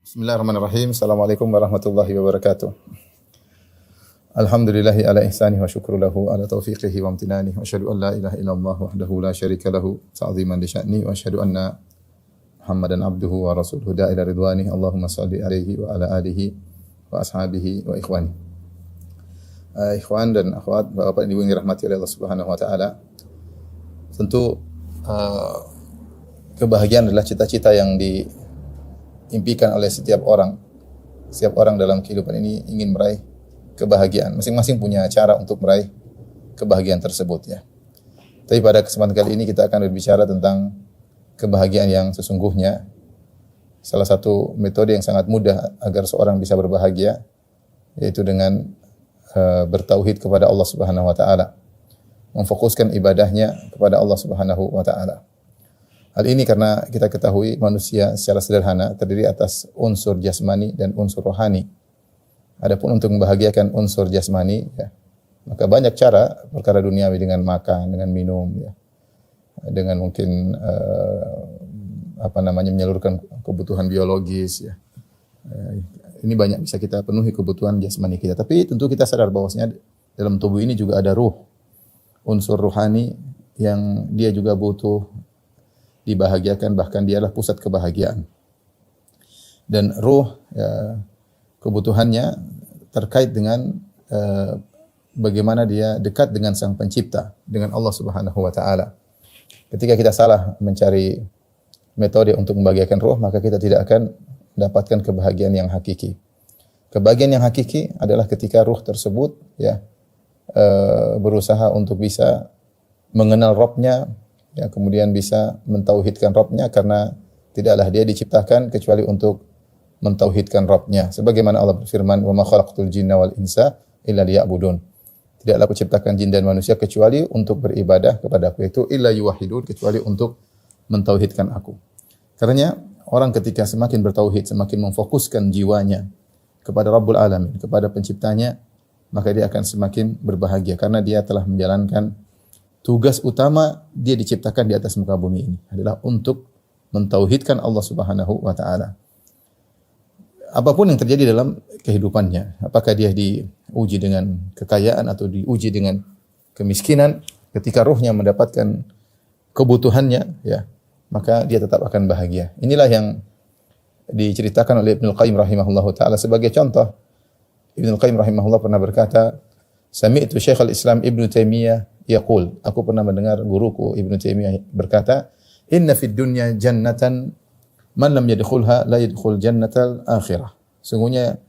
Bismillahirrahmanirrahim. Assalamualaikum warahmatullahi wabarakatuh. Alhamdulillahi ala ihsanihi wa syukru lahu ala taufiqihi wa amtinanihi wa asyhadu an la ilaha illallah wahdahu la syarika lahu ta'ziman li sya'ni wa asyhadu anna Muhammadan abduhu wa rasuluhu da'ila ridwani. Allahumma salli alaihi wa ala alihi wa ashabihi wa ikhwani. Ikhwan dan akhwat, Bapak Ibu yang dirahmati oleh Allah Subhanahu wa taala. Tentu kebahagiaan adalah cita-cita yang diimpikan oleh setiap orang. Setiap orang dalam kehidupan ini ingin meraih kebahagiaan. Masing-masing punya cara untuk meraih kebahagiaan tersebut ya. Tapi pada kesempatan kali ini kita akan berbicara tentang kebahagiaan yang sesungguhnya. Salah satu metode yang sangat mudah agar seorang bisa berbahagia yaitu dengan bertauhid kepada Allah Subhanahu wa taala. Memfokuskan ibadahnya kepada Allah Subhanahu wa taala. Hal ini karena kita ketahui manusia secara sederhana terdiri atas unsur jasmani dan unsur rohani. Adapun untuk membahagiakan unsur jasmani, ya, maka banyak cara perkara duniawi dengan makan, dengan minum, ya, dengan mungkin menyalurkan kebutuhan biologis. Ya. Ini banyak bisa kita penuhi kebutuhan jasmani kita. Tapi tentu kita sadar bahwasanya dalam tubuh ini juga ada ruh, unsur rohani yang dia juga butuh dibahagiakan, bahkan dialah pusat kebahagiaan. Dan ruh ya, kebutuhannya terkait dengan bagaimana dia dekat dengan Sang Pencipta, dengan Allah Subhanahu wa taala. Ketika kita salah mencari metode untuk membahagiakan ruh, maka kita tidak akan mendapatkan kebahagiaan yang hakiki. Kebahagiaan yang hakiki adalah ketika ruh tersebut ya berusaha untuk bisa mengenal Rabb-nya, ya, kemudian bisa mentauhidkan Rabb-nya karena tidaklah dia diciptakan kecuali untuk mentauhidkan Rabb-nya. Sebagaimana Allah berfirman, "Wa ma khalaqtul jinna wal insa illa liya'budun." Tidaklah aku ciptakan jin dan manusia kecuali untuk beribadah kepada Aku, yaitu illa yuwahhidun, kecuali untuk mentauhidkan Aku. Karenanya orang ketika semakin bertauhid, semakin memfokuskan jiwanya kepada Rabbul Alamin, kepada Penciptanya, maka dia akan semakin berbahagia karena dia telah menjalankan tugas utama dia diciptakan di atas muka bumi ini adalah untuk mentauhidkan Allah Subhanahu wa taala. Apapun yang terjadi dalam kehidupannya, apakah dia diuji dengan kekayaan atau diuji dengan kemiskinan, ketika ruhnya mendapatkan kebutuhannya, ya, maka dia tetap akan bahagia. Inilah yang diceritakan oleh Ibnu Qayyim rahimahullahu taala sebagai contoh. Ibnu Qayyim rahimahullah pernah berkata, "Sami'tu Syekhul Islam Ibnu Taimiyah yaqul," aku pernah mendengar guruku Ibnu Taimiyah berkata, "Inna fid dunya jannatan man lam yadkhulha la yadkhul jannatal akhirah." Sungguhnya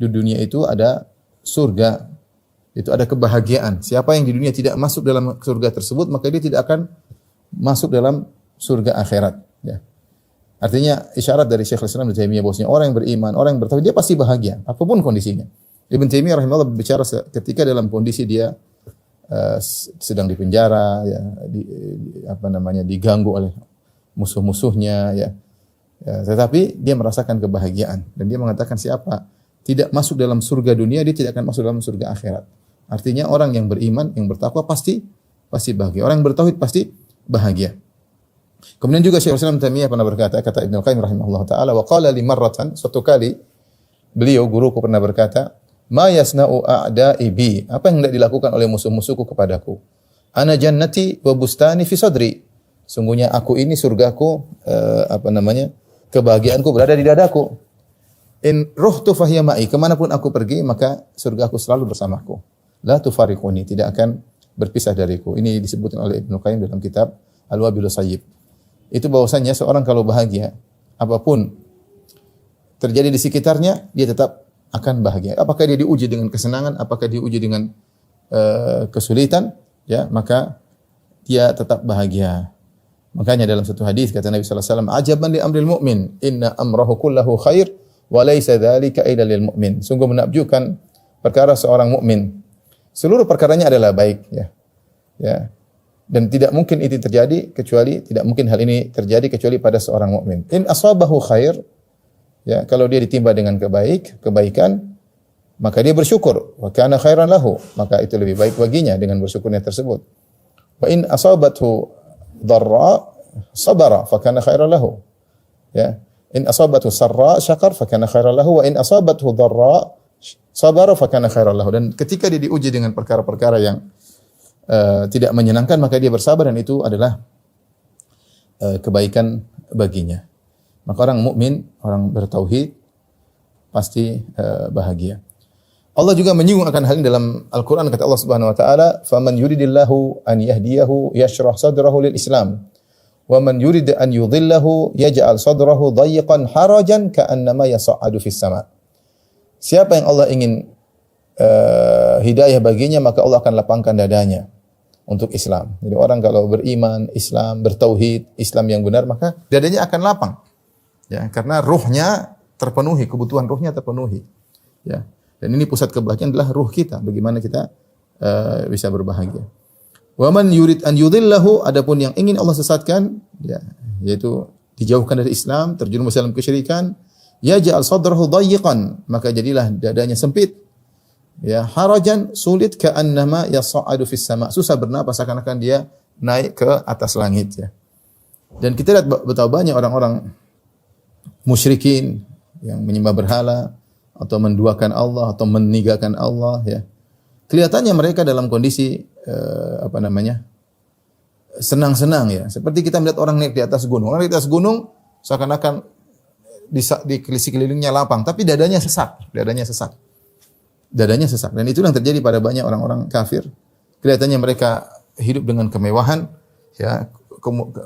di dunia itu ada surga, itu ada kebahagiaan. Siapa yang di dunia tidak masuk dalam surga tersebut, maka dia tidak akan masuk dalam surga akhirat, ya. Artinya isyarat dari Syekhul Islam Ibnu Taimiyah bahwasanya orang yang beriman, orang yang bertauhid dia pasti bahagia apapun kondisinya. Ibnu Taimiyah rahimahullah berbicara ketika dalam kondisi dia sedang di penjara, ya, diganggu oleh musuh-musuhnya, ya. Tetapi dia merasakan kebahagiaan dan dia mengatakan siapa tidak masuk dalam surga dunia, dia tidak akan masuk dalam surga akhirat. Artinya orang yang beriman, yang bertakwa pasti bahagia. Orang yang bertauhid pasti bahagia. Kemudian juga Syekhul Islam Taimiyah pernah berkata, kata Ibnu Qayyim rahimahullah taala, wa qala li marratan, suatu kali beliau guruku pernah berkata, "Ma yasna'u a'da'i bi?" Apa yang hendak dilakukan oleh musuh-musuhku kepadaku? "Ana jannati wa bustani fi sadri." Sungguhnya aku ini surgaku, kebahagiaanku berada di dadaku. "In ruhtu fahiya ma'i." Kemanapun aku pergi, maka surgaku selalu bersamaku. "La tufariquni." Tidak akan berpisah dariku. Ini disebutkan oleh Ibnu Qayyim dalam kitab Al-Wabilus Sayyib. Itu bahwasanya seorang kalau bahagia, apapun terjadi di sekitarnya, dia tetap akan bahagia. Apakah dia diuji dengan kesenangan, apakah diuji dengan kesulitan, ya, maka dia tetap bahagia. Makanya dalam satu hadis kata Nabi sallallahu alaihi wasallam, "Ajaban li amril mu'min, inna amrahu kullahu khair wa laysa dzalika illa lil mu'min." Sungguh menakjubkan perkara seorang mukmin. Seluruh perkaranya adalah baik, ya. Ya. Dan tidak mungkin itu terjadi hal ini terjadi kecuali pada seorang mukmin. In asabahu khair, ya, kalau dia ditimba dengan kebaikan, maka dia bersyukur. Wa kana khairan lahu, maka itu lebih baik baginya dengan bersyukurnya tersebut. Wa in asabathu dharra sabara fa kana khairan lahu. Ya. In asabathu sarra syakar fa kana khairan lahu wa in asabathu dharra sabara fa kana khairan lahu. Dan ketika dia diuji dengan perkara-perkara yang tidak menyenangkan, maka dia bersabar dan itu adalah kebaikan baginya. Maka orang mukmin, orang bertauhid pasti bahagia. Allah juga menyinggung akan hal ini dalam Al-Qur'an, kata Allah Subhanahu wa taala, "Faman yuridillahu an yahdiyahu yashrah sadrahu lil Islam, wa man yurid an yudhillahu yaj'al sadrahu dayyqan harajan ka'annama yas'adu fis sama'." Siapa yang Allah ingin hidayah baginya, maka Allah akan lapangkan dadanya untuk Islam. Jadi orang kalau beriman, Islam, bertauhid, Islam yang benar, maka dadanya akan lapang. Ya, karena ruhnya terpenuhi, kebutuhan ruhnya terpenuhi. Ya. Dan ini pusat kebahagiaan adalah ruh kita, bagaimana kita bisa berbahagia. Wa man yurid an yudhillahu, adapun yang ingin Allah sesatkan, ya, yaitu dijauhkan dari Islam, terjerumus dalam kesyirikan, yaj'al sadrahu dayyiqan, maka jadilah dadanya sempit. Ya, harajan, sulit, ka'annama yas'adu fis sama', susah bernapas seakan-akan dia naik ke atas langit, ya. Dan kita lihat betapa banyak orang-orang musyrikin yang menyembah berhala atau menduakan Allah atau meninggalkan Allah, ya. Kelihatannya mereka dalam kondisi senang-senang, ya. Seperti kita melihat orang naik di atas gunung. Orang di atas gunung seakan-akan di sekelilingnya lapang, tapi dadanya sesak, dadanya sesak. Dadanya sesak. Dan itu yang terjadi pada banyak orang-orang kafir. Kelihatannya mereka hidup dengan kemewahan, ya.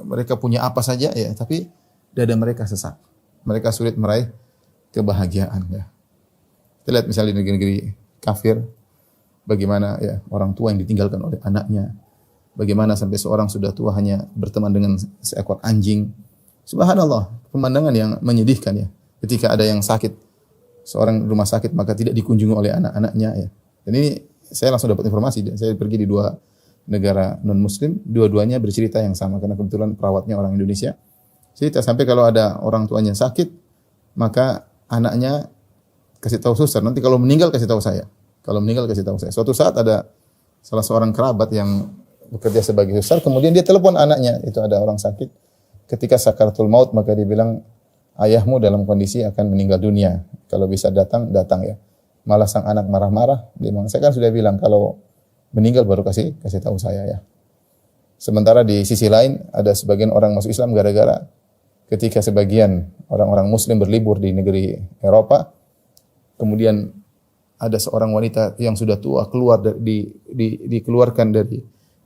Mereka punya apa saja, ya, tapi dada mereka sesak. Mereka sulit meraih kebahagiaan, ya. Kita lihat misalnya di negeri-negeri kafir, bagaimana, ya, orang tua yang ditinggalkan oleh anaknya, bagaimana sampai seorang sudah tua hanya berteman dengan seekor anjing. Subhanallah, pemandangan yang menyedihkan, ya. Ketika ada yang sakit, seorang rumah sakit, maka tidak dikunjungi oleh anak-anaknya, ya. Dan ini saya langsung dapat informasi, saya pergi di 2 negara non-muslim, dua-duanya bercerita yang sama, karena kebetulan perawatnya orang Indonesia. Cerita sampai kalau ada orang tuanya sakit, maka anaknya kasih tahu suster, nanti kalau meninggal kasih tahu saya. Kalau meninggal kasih tahu saya. Suatu saat ada salah seorang kerabat yang bekerja sebagai suster, kemudian dia telepon anaknya, itu ada orang sakit. Ketika sakaratul maut, maka dia bilang, ayahmu dalam kondisi akan meninggal dunia. Kalau bisa datang, datang, ya. Malah sang anak marah-marah. Dia bilang, saya kan sudah bilang kalau meninggal baru kasih tahu saya, ya. Sementara di sisi lain ada sebagian orang masuk Islam gara-gara ketika sebagian orang-orang Muslim berlibur di negeri Eropa, kemudian ada seorang wanita yang sudah tua keluar dikeluarkan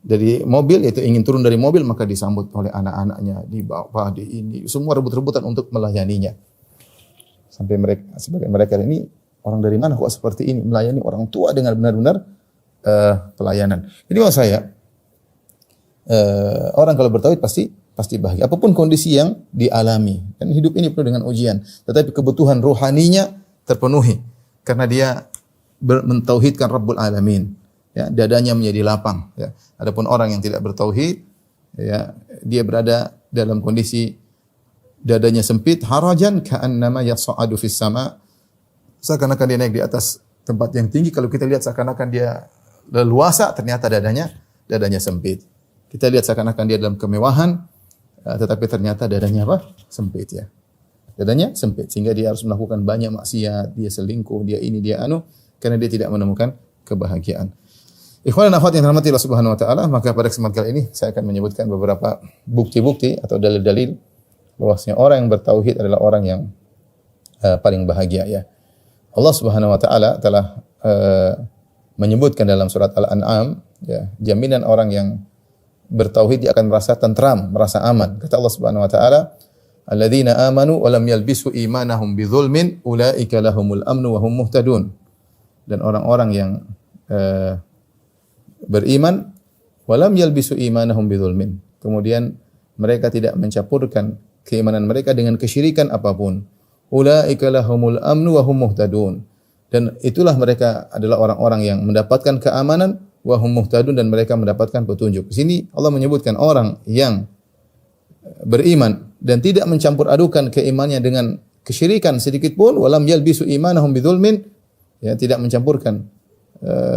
dari mobil, yaitu ingin turun dari mobil, maka disambut oleh anak-anaknya, dibawa, ini semua rebut-rebutan untuk melayaninya. Sampai sebagian mereka ini orang dari mana kok seperti ini melayani orang tua dengan benar-benar pelayanan. Jadi maksud saya, orang kalau bertauhid pasti bahagia. Apapun kondisi yang dialami. Dan hidup ini penuh dengan ujian. Tetapi kebutuhan rohaninya terpenuhi. Karena dia mentauhidkan Rabbul Alamin. Ya, dadanya menjadi lapang. Ya. Adapun orang yang tidak bertauhid, ya, dia berada dalam kondisi dadanya sempit, harajan ka'annama yas'adu fis sama'. Seakan-akan dia naik di atas tempat yang tinggi. Kalau kita lihat seakan-akan dia leluasa, ternyata dadanya sempit. Kita lihat seakan-akan dia dalam kemewahan, tetapi ternyata dadanya apa? Sempit, ya. Dadanya sempit, sehingga dia harus melakukan banyak maksiat, dia selingkuh, dia ini, dia anu, karena dia tidak menemukan kebahagiaan. Ikhwan dan akhwat yang dirahmati Allah Subhanahu wa taala, maka pada kesempatan kali ini saya akan menyebutkan beberapa bukti-bukti atau dalil-dalil bahwasanya orang yang bertauhid adalah orang yang paling bahagia, ya. Allah Subhanahu wa taala telah menyebutkan dalam surat Al-An'am, ya, jaminan orang yang bertauhid dia akan merasa tentram, merasa aman. Kata Allah Subhanahu wa taala, "Alladzina amanu wa lam yalbisu imanahum bidzulmin ulaika lahumul amnu wa hum muhtadun." Dan orang-orang yang beriman wa lam yalbisu imanahum bidzulmin, kemudian mereka tidak mencampurkan keimanan mereka dengan kesyirikan apapun. Ulaika lahumul amnu wa hum muhtadun. Dan itulah mereka adalah orang-orang yang mendapatkan keamanan, wa hum muhtadun, dan mereka mendapatkan petunjuk. Di sini Allah menyebutkan orang yang beriman dan tidak mencampur adukan keimanannya dengan kesyirikan sedikit pun, walam yalbisu imanahum bidzulmin, ya, tidak mencampurkan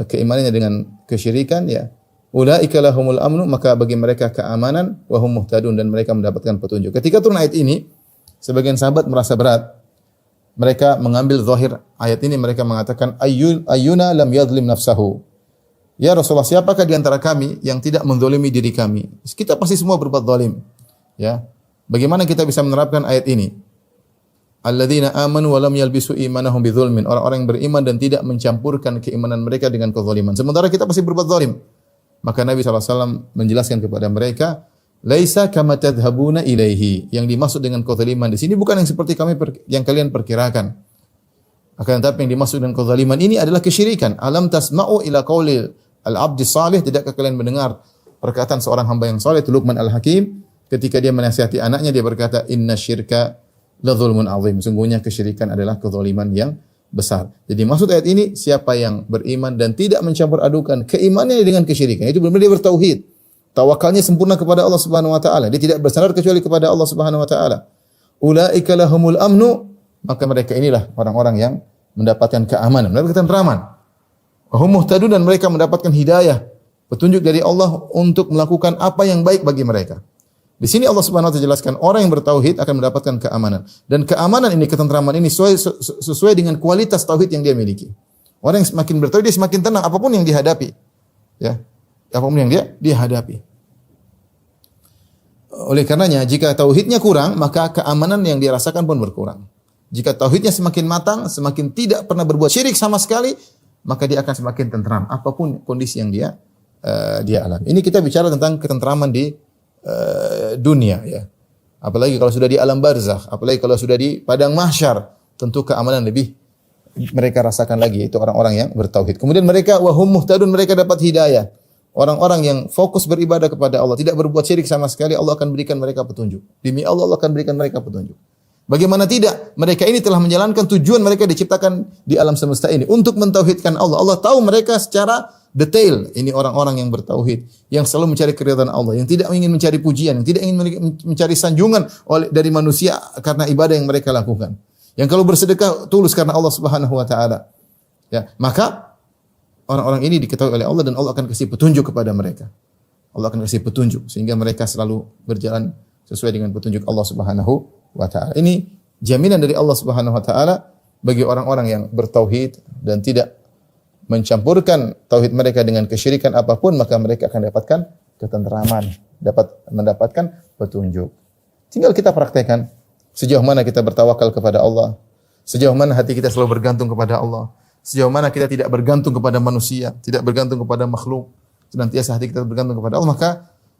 keimanannya dengan kesyirikan, ya. Ulaika lahumul amnu, maka bagi mereka keamanan, wa hum muhtadun, dan mereka mendapatkan petunjuk. Ketika turun ayat ini, sebagian sahabat merasa berat. Mereka mengambil zahir ayat ini, mereka mengatakan ayyuna lam yadhlim nafsahu. Ya Rasulullah, siapakah di antara kami yang tidak menzalimi diri kami? Kita pasti semua berbuat zalim. Ya. Bagaimana kita bisa menerapkan ayat ini? Alladzina amanu wa lam yalbisu imanahum bidzulmin. Orang-orang yang beriman dan tidak mencampurkan keimanan mereka dengan kezaliman. Sementara kita pasti berbuat zalim. Maka Nabi SAW menjelaskan kepada mereka, laisa kama tadhhabuna ilaihi. Yang dimaksud dengan kezaliman di sini bukan yang seperti yang kalian perkirakan. Akan tetapi yang dimaksud dengan kezaliman ini adalah kesyirikan. Alam tasma'u ila qaulil al-abdi salih, tidakkah kalian mendengar perkataan seorang hamba yang saleh, Luqman Al-Hakim, ketika dia menasihati anaknya, dia berkata, inna syirka la dzulmun azim. Sungguhnya kesyirikan adalah kezaliman yang besar. Jadi maksud ayat ini, siapa yang beriman dan tidak mencampur adukan keimanannya dengan kesyirikan, itu benar-benar dia bertauhid. Tawakalnya sempurna kepada Allah Subhanahu wa taala. Dia tidak bersandar kecuali kepada Allah Subhanahu wa taala. Ulaika lahumul amnu, maka mereka inilah orang-orang yang mendapatkan keamanan, mendapatkan ketenteraman. Hum muhtadun, dan mereka mendapatkan hidayah, petunjuk dari Allah untuk melakukan apa yang baik bagi mereka. Di sini Allah Subhanahu wa taala jelaskan orang yang bertauhid akan mendapatkan keamanan. Dan keamanan ini, ketentraman ini sesuai dengan kualitas tauhid yang dia miliki. Orang yang semakin bertauhid dia semakin tenang apapun yang dihadapi. Ya. Apapun yang dia hadapi. Oleh karenanya jika tauhidnya kurang, maka keamanan yang dia rasakan pun berkurang. Jika tauhidnya semakin matang, semakin tidak pernah berbuat syirik sama sekali, maka dia akan semakin tentram apapun kondisi yang dia alami. Ini kita bicara tentang ketentraman di dunia, ya. Apalagi kalau sudah di alam barzakh, apalagi kalau sudah di padang mahsyar, tentu keamanan lebih mereka rasakan lagi, itu orang-orang yang bertauhid. Kemudian mereka wahum muhtadun, mereka dapat hidayah. Orang-orang yang fokus beribadah kepada Allah, tidak berbuat syirik sama sekali, Allah akan berikan mereka petunjuk. Demi Allah, Allah akan berikan mereka petunjuk. Bagaimana tidak? Mereka ini telah menjalankan tujuan mereka diciptakan di alam semesta ini untuk mentauhidkan Allah. Allah tahu mereka secara detail. Ini orang-orang yang bertauhid, yang selalu mencari keridhaan Allah, yang tidak ingin mencari pujian, yang tidak ingin mencari sanjungan dari manusia karena ibadah yang mereka lakukan. Yang kalau bersedekah tulus karena Allah Subhanahu wa taala. Ya, maka orang-orang ini diketahui oleh Allah dan Allah akan kasih petunjuk kepada mereka. Allah akan kasih petunjuk sehingga mereka selalu berjalan sesuai dengan petunjuk Allah Subhanahu wa taala. Ini jaminan dari Allah Subhanahu wa taala bagi orang-orang yang bertauhid dan tidak mencampurkan tauhid mereka dengan kesyirikan apapun, maka mereka akan dapatkan ketenteraman, dapat mendapatkan petunjuk. Tinggal kita praktekkan sejauh mana kita bertawakal kepada Allah, sejauh mana hati kita selalu bergantung kepada Allah, sejauh mana kita tidak bergantung kepada manusia, tidak bergantung kepada makhluk, senantiasa hati kita bergantung kepada Allah, maka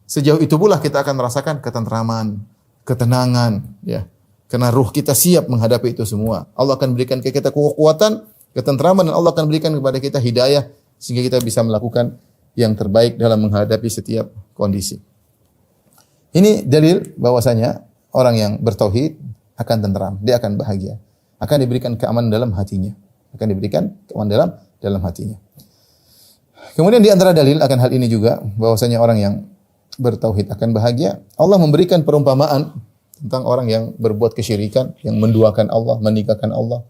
sejauh itu pula kita akan merasakan ketenteraman, ketenangan, ya. Karena ruh kita siap menghadapi itu semua. Allah akan berikan ke kita kekuatan, ketenteraman, dan Allah akan berikan kepada kita hidayah sehingga kita bisa melakukan yang terbaik dalam menghadapi setiap kondisi. Ini dalil bahwasanya orang yang bertauhid akan tenteram, dia akan bahagia, akan diberikan keamanan dalam hatinya, akan diberikan keamanan dalam hatinya. Kemudian di antara dalil akan hal ini juga bahwasanya orang yang bertauhid akan bahagia. Allah memberikan perumpamaan tentang orang yang berbuat kesyirikan, yang menduakan Allah, menikahkan Allah,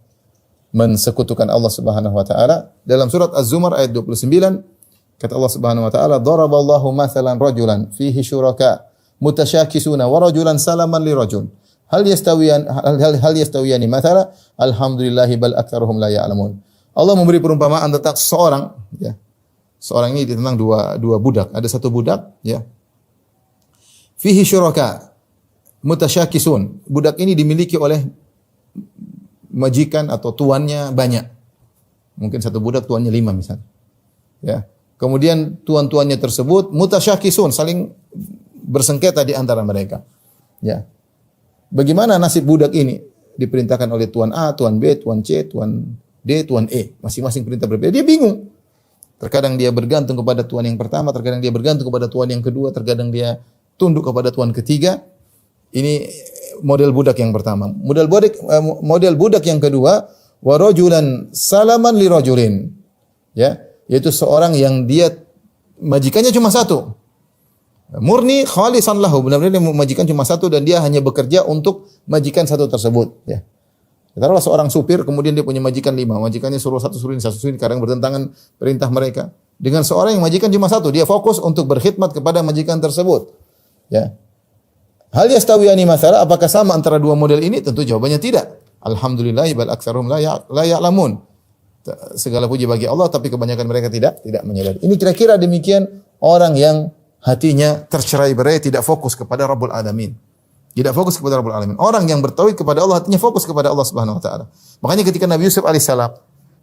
mensekutukan Allah Subhanahu wa taala. Dalam surat Az-Zumar ayat 29, kata Allah Subhanahu wa taala, "Daraballahu mathalan rajulan fihi syuraka mutasyakisuna wa rajulan salaman li rajul. Hal yastawiyani mathala? Alhamdulillahi bal aktsaruhum la ya'lamun." Allah memberi perumpamaan tentang seorang, ya. Seorang ini tentang dua budak. Ada satu budak, ya. Fihi syuraka mutasyakisun. Budak ini dimiliki oleh majikan atau tuannya banyak. Mungkin satu budak tuannya 5 misalnya. Ya. Kemudian tuan-tuannya tersebut mutasyakisun, saling bersengketa di antara mereka. Ya. Bagaimana nasib budak ini? Diperintahkan oleh tuan A, tuan B, tuan C, tuan D, tuan E. Masing-masing perintah berbeda. Dia bingung. Terkadang dia bergantung kepada tuan yang pertama, terkadang dia bergantung kepada tuan yang kedua, terkadang dia tunduk kepada tuan ketiga. Ini model budak yang pertama. Model budak yang kedua, wa rajulan salaman li rajulin. Ya, yaitu seorang yang dia majikannya cuma satu. Murni khalisan lahu, benar-benar dia majikan cuma satu dan dia hanya bekerja untuk majikan satu tersebut, ya. Taruhlah seorang supir, kemudian dia punya majikan 5, majikannya suruh satu suruh ini, kadang bertentangan perintah mereka. Dengan seorang yang majikan cuma satu, dia fokus untuk berkhidmat kepada majikan tersebut. Ya. Hal yastawiyani mathala, apakah sama antara dua model ini? Tentu jawabannya tidak. Alhamdulillah bal aktsaruhum la ya'lamun. Segala puji bagi Allah, tapi kebanyakan mereka tidak menyadari. Ini kira-kira demikian orang yang hatinya tercerai-berai, tidak fokus kepada Rabbul Alamin. Tidak fokus kepada Rabbul Alamin. Orang yang bertauhid kepada Allah, hatinya fokus kepada Allah Subhanahu wa taala. Makanya ketika Nabi Yusuf alaihissalam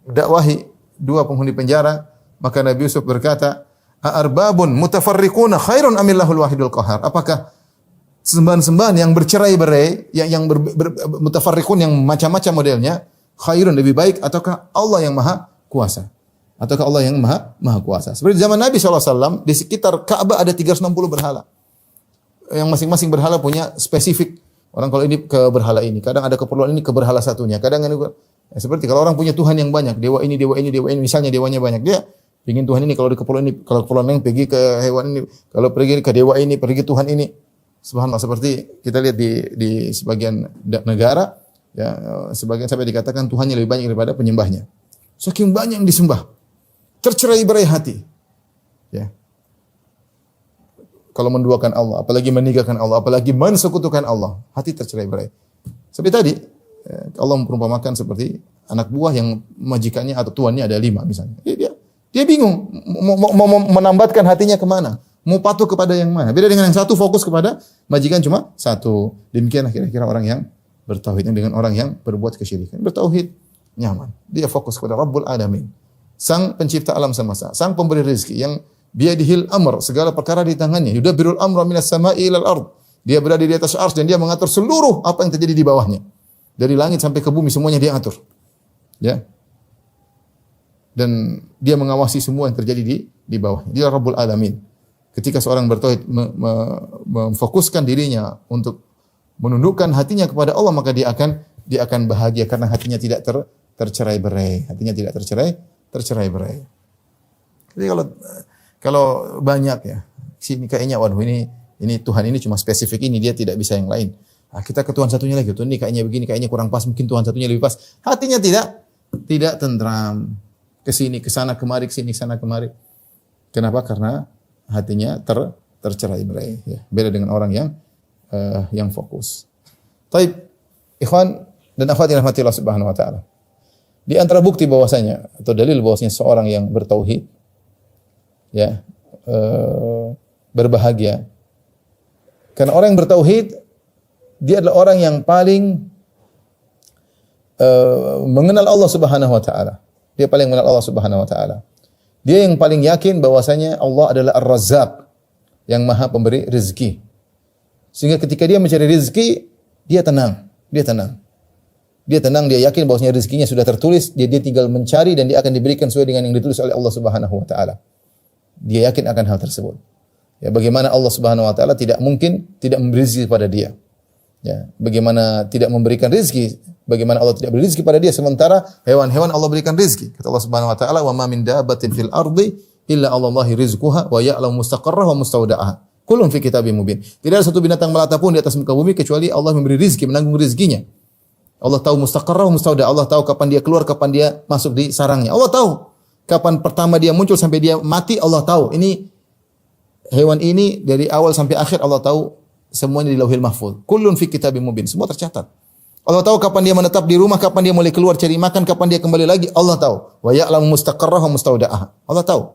dakwahi dua penghuni penjara, maka Nabi Yusuf berkata, "A'arbabun mutafarriquna khairun amillahul wahidul qahar?" Apakah sembahan-sembahan yang bercerai-berai, yang mutafarriqun, yang macam-macam modelnya, khairun lebih baik ataukah Allah yang maha kuasa? Ataukah Allah yang maha kuasa? Seperti zaman Nabi SAW, di sekitar Ka'bah ada 360 berhala. Yang masing-masing berhala punya spesifik. Orang kalau ini ke berhala ini, kadang ada keperluan ini ke berhala satunya. Kadang seperti kalau orang punya Tuhan yang banyak, dewa ini, misalnya dewanya banyak, dia ingin Tuhan ini, kalau ada keperluan ini, kalau keperluan lain pergi ke hewan ini, kalau pergi ke dewa ini, pergi Tuhan ini. Subhanallah, seperti kita lihat di sebagian negara, ya, sebagian sampai dikatakan Tuhannya lebih banyak daripada penyembahnya. Saking banyak yang disembah, tercerai-berai hati. Ya. Kalau menduakan Allah, apalagi meninggalkan Allah, apalagi mensekutukan Allah, hati tercerai-berai. Seperti tadi, Allah memperumpamakan seperti anak buah yang majikannya atau tuannya ada 5 misalnya. Dia bingung mau menambatkan hatinya kemana, mau patuh kepada yang mana. Beda dengan yang satu fokus kepada majikan cuma satu. Demikianlah kira-kira orang yang bertauhid dengan orang yang berbuat kesyirikan. Bertauhid nyaman. Dia fokus kepada Rabbul Alamin, Sang pencipta alam semesta, Sang pemberi rezeki yang biyadihil amr, segala perkara di tangannya. Yudabbirul amra minas sama'i ilal ard. Dia berada di atas arsy dan dia mengatur seluruh apa yang terjadi di bawahnya. Dari langit sampai ke bumi semuanya dia atur. Ya. Dan dia mengawasi semua yang terjadi di bawahnya. Dia Rabbul Alamin. Ketika seorang bertauhid memfokuskan dirinya untuk menundukkan hatinya kepada Allah, maka dia akan bahagia karena hatinya tidak tercerai-berai. Hatinya tidak tercerai-berai. Jadi kalau banyak ya, sini kayaknya waduh ini Tuhan ini cuma spesifik ini, dia tidak bisa yang lain. Nah, kita ke Tuhan satunya lagi, Tuhan ini kayaknya begini, kayaknya kurang pas, mungkin Tuhan satunya lebih pas. Hatinya tidak tentram. Ke sini, ke sana, kemari, ke sini, ke sana, kemari. Kenapa? Karena hatinya tercerai-berai. Ya. Beda dengan orang yang fokus. Taib, ikhwan dan akhwat yang dirahmati Allah Subhanahu wa taala. Di antara bukti bahwasanya atau dalil bahwasanya seorang yang bertauhid ya berbahagia. Karena orang yang bertauhid dia adalah orang yang paling mengenal Allah Subhanahu wa taala. Dia paling mengenal Allah Subhanahu wa taala. Dia yang paling yakin bahwasanya Allah adalah Ar-Razzaq, yang Maha Pemberi rezeki. Sehingga ketika dia mencari rezeki, dia tenang. Dia yakin bahwasanya rezekinya sudah tertulis, dia tinggal mencari dan dia akan diberikan sesuai dengan yang ditulis oleh Allah Subhanahu wa taala. Dia yakin akan hal tersebut. Ya, bagaimana Allah Subhanahu wa taala tidak mungkin tidak memberi rezeki kepada dia. Ya, bagaimana tidak memberikan rezeki, bagaimana Allah tidak beri rezeki pada dia sementara hewan-hewan Allah berikan rezeki. Kata Allah Subhanahu wa taala, "Wa ma min dabbatin fil ardi illa 'alallahi rizquha wa ya'lamu mustaqarraha wa mustawda'aha. Kullun fi kitabim mubin." Tidak ada satu binatang melata pun di atas muka bumi kecuali Allah memberi rezeki, menanggung rezekinya. Allah tahu mustaqarraha wa mustawda'aha. Allah tahu kapan dia keluar, kapan dia masuk di sarangnya. Allah tahu kapan pertama dia muncul sampai dia mati, Allah tahu. Ini hewan ini dari awal sampai akhir Allah tahu. Semuanya di Lauhil Mahfuz. Kullun fi kitabim mubin. Semua tercatat. Allah tahu kapan dia menetap di rumah, kapan dia mulai keluar cari makan, kapan dia kembali lagi. Allah tahu. Wa ya'lamu mustaqarraha wa mustawda'aha. Allah tahu.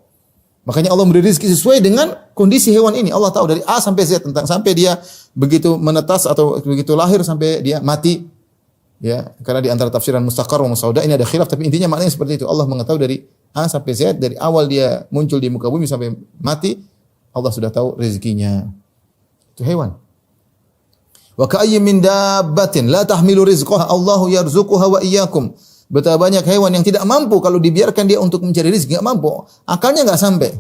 Makanya Allah memberi rezeki sesuai dengan kondisi hewan ini. Allah tahu dari A sampai Z tentang sampai dia begitu menetas atau begitu lahir sampai dia mati. Ya, karena di antara tafsiran mustaqarr wa mustawda' ini ada khilaf, tapi intinya maknanya seperti itu. Allah mengetahui dari A sampai Z, dari awal dia muncul di muka bumi sampai mati, Allah sudah tahu rezekinya. Itu hewan. Wa ka'ayyin min dabbatin la tahmilu rizqaha Allahu yarzuquha wa iyyakum. Betapa banyak hewan yang tidak mampu kalau dibiarkan dia untuk mencari rezeki, enggak mampu. Akalnya enggak sampai.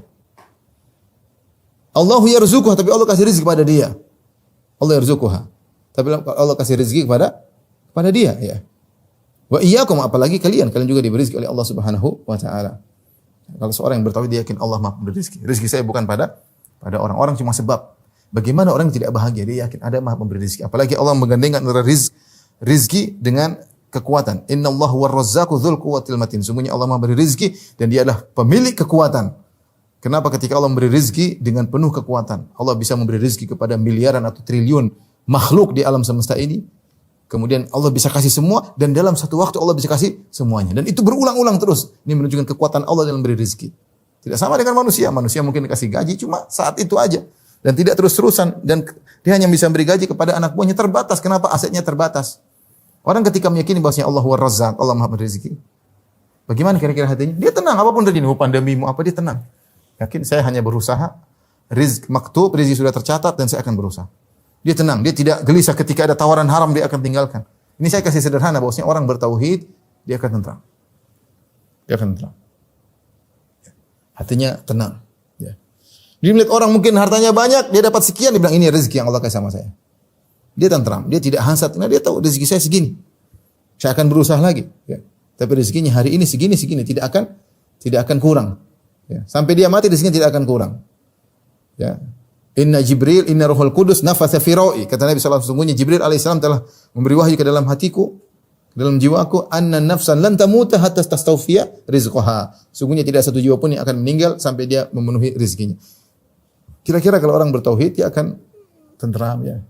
Allahu yarzuquha, tapi Allah kasih rezeki pada dia. Allah yarzuquha. Tapi Allah kasih rezeki kepada dia, ya. Wa iyyakum, apalagi kalian juga diberi rezeki oleh Allah Subhanahu wa taala. Kalau seorang yang bertauhid dia yakin Allah Maha Pemberi rezeki. Rezeki saya bukan pada orang cuma sebab. Bagaimana orang yang tidak bahagia? Dia yakin ada Maha Pemberi rezeki. Apalagi Allah menggandengkan antara rizki dengan kekuatan. Innallaha war-razzaqu dzul quwwatil matin. Sungguhnya Allah Maha Pemberi rezeki dan dia adalah pemilik kekuatan. Kenapa ketika Allah memberi rezeki dengan penuh kekuatan? Allah bisa memberi rezeki kepada miliaran atau triliun makhluk di alam semesta ini. Kemudian Allah bisa kasih semua dan dalam satu waktu Allah bisa kasih semuanya. Dan itu berulang-ulang terus. Ini menunjukkan kekuatan Allah dalam beri rezeki. Tidak sama dengan manusia. Manusia mungkin dikasih gaji cuma saat itu aja. Dan tidak terus-terusan. Dan dia hanya bisa beri gaji kepada anak buahnya terbatas. Kenapa? Asetnya terbatas. Orang ketika meyakini bahwasanya Allah huwa Razzaq, Allah Maha memberi rezeki. Bagaimana kira-kira hatinya? Dia tenang. Apapun terjadi, mau pandemi, mau apa, dia tenang. Yakin saya hanya berusaha. Rizq maktub, rezeki sudah tercatat dan saya akan berusaha. Dia tenang, dia tidak gelisah ketika ada tawaran haram dia akan tinggalkan. Ini saya kasih sederhana bahwasanya orang bertauhid dia akan tentram. Dia akan tentram. Hatinya tenang. Ya. Dia melihat orang mungkin hartanya banyak, dia dapat sekian, dia bilang ini rezeki yang Allah kasih sama saya. Dia tentram, dia tidak hansat, nah dia tahu rezeki saya segini. Saya akan berusaha lagi. Ya. Tapi rezekinya hari ini segini, tidak akan kurang. Ya. Sampai dia mati rezekinya tidak akan kurang. Ya. Inna Jibril, inna Ruhul Qudus nafatha fi ra'i. Kata Nabi sallallahu alaihi wasallam, sungguhnya Jibril alaihissalam telah memberi wahyu ke dalam hatiku, ke dalam jiwaku, anna nafsan lan tamuta hatta tastawfiya rizqaha. Sungguhnya tidak satu jiwa pun yang akan meninggal sampai dia memenuhi rezekinya. Kira-kira kalau orang bertauhid dia akan tenteram ya.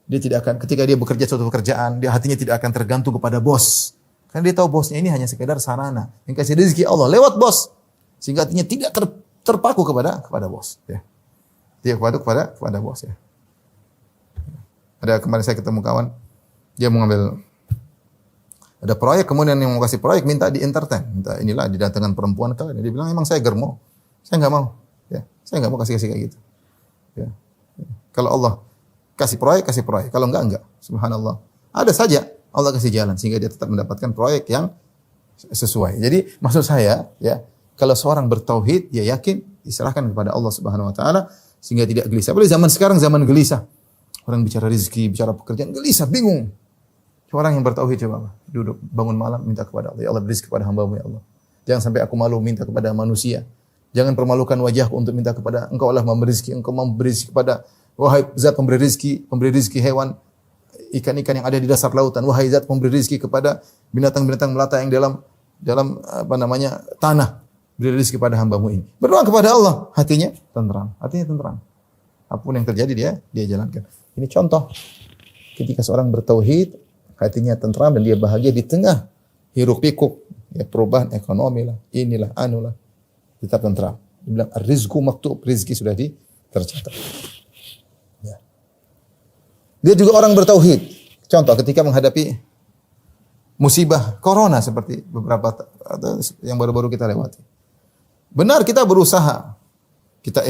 Dia tidak akan ketika dia bekerja suatu pekerjaan, dia hatinya tidak akan tergantung kepada bos. Karena dia tahu bosnya ini hanya sekedar sarana. Yang kasih rezeki Allah lewat bos. Sehingga hatinya tidak terpaku kepada bos ya. Dia kepada bos ya. Ada kemarin saya ketemu kawan, dia mau ngambil ada proyek, kemudian yang mau kasih proyek minta di entertain, minta inilah didatangkan perempuan kalian. Dia bilang emang saya germo, saya nggak mau, ya, saya nggak mau kasih kayak gitu. Ya. Kalau Allah kasih proyek, kalau enggak. Subhanallah. Ada saja Allah kasih jalan sehingga dia tetap mendapatkan proyek yang sesuai. Jadi maksud saya, ya, kalau seorang bertauhid, dia yakin diserahkan kepada Allah Subhanahu Wa Taala. Sehingga tidak gelisah. Apalagi zaman sekarang zaman gelisah. Orang bicara rezeki, bicara pekerjaan, gelisah, bingung. Orang yang bertauhid coba duduk bangun malam minta kepada Allah, ya Allah beri rezeki kepada hamba-Mu ya Allah. Jangan sampai aku malu minta kepada manusia. Jangan permalukan wajahku untuk minta kepada Engkau Allah memberi rezeki, Engkau memberi rezeki kepada wahai zat pemberi rezeki hewan, ikan-ikan yang ada di dasar lautan, wahai zat pemberi rezeki kepada binatang-binatang melata yang dalam tanah. Beri rezeki kepada hamba-Mu ini. Berdoa kepada Allah, hatinya tenteram. Apapun yang terjadi dia jalankan. Ini contoh ketika seorang bertauhid, hatinya tenteram dan dia bahagia di tengah hiruk pikuk, ya perubahan ekonomi lah, inilah anulah. Tetap tenteram. Dia bilang rizqu maktub, rezeki sudah tercatat. Ya. Dia juga orang bertauhid. Contoh ketika menghadapi musibah corona seperti beberapa yang baru-baru kita lewati. Benar kita berusaha, kita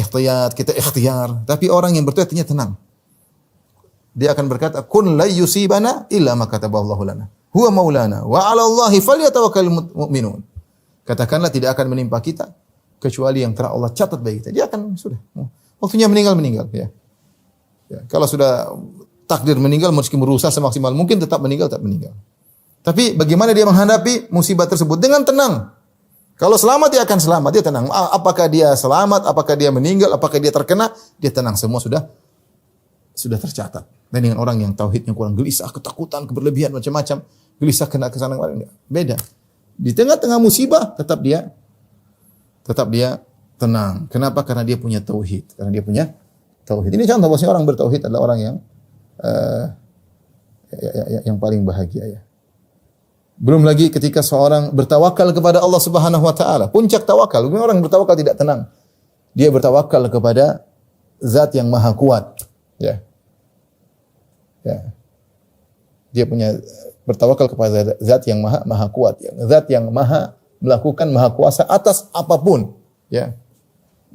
ikhtiar, tapi orang yang bertauhidnya tenang. Dia akan berkata, "Kun la yusibana illa ma kataballahu lana. Huwa maulana wa 'ala Allahi falyatawakkalul mu'minun." Katakanlah tidak akan menimpa kita kecuali yang telah Allah catat bagi kita. Dia akan sudah waktunya meninggal ya. Ya, kalau sudah takdir meninggal meski berusaha semaksimal mungkin tetap meninggal. Tapi bagaimana dia menghadapi musibah tersebut dengan tenang? Kalau selamat dia akan selamat, dia tenang. Apakah dia selamat, apakah dia meninggal, apakah dia terkena, dia tenang. Semua sudah tercatat. Dan dengan orang yang tauhidnya kurang gelisah, ketakutan, keberlebihan macam-macam, gelisah kena ke sana kemari, enggak. Beda. Di tengah-tengah musibah tetap dia tenang. Kenapa? Karena dia punya tauhid. Ini contoh bahwasanya orang bertauhid adalah orang yang paling bahagia ya. Belum lagi ketika seorang bertawakal kepada Allah Subhanahu Wa Taala, puncak tawakal. Orang bertawakal tidak tenang. Dia bertawakal kepada Zat yang Maha Kuat. Ya. Dia bertawakal kepada Zat yang Maha Kuat. Zat yang Maha melakukan Maha Kuasa atas apapun. Ya.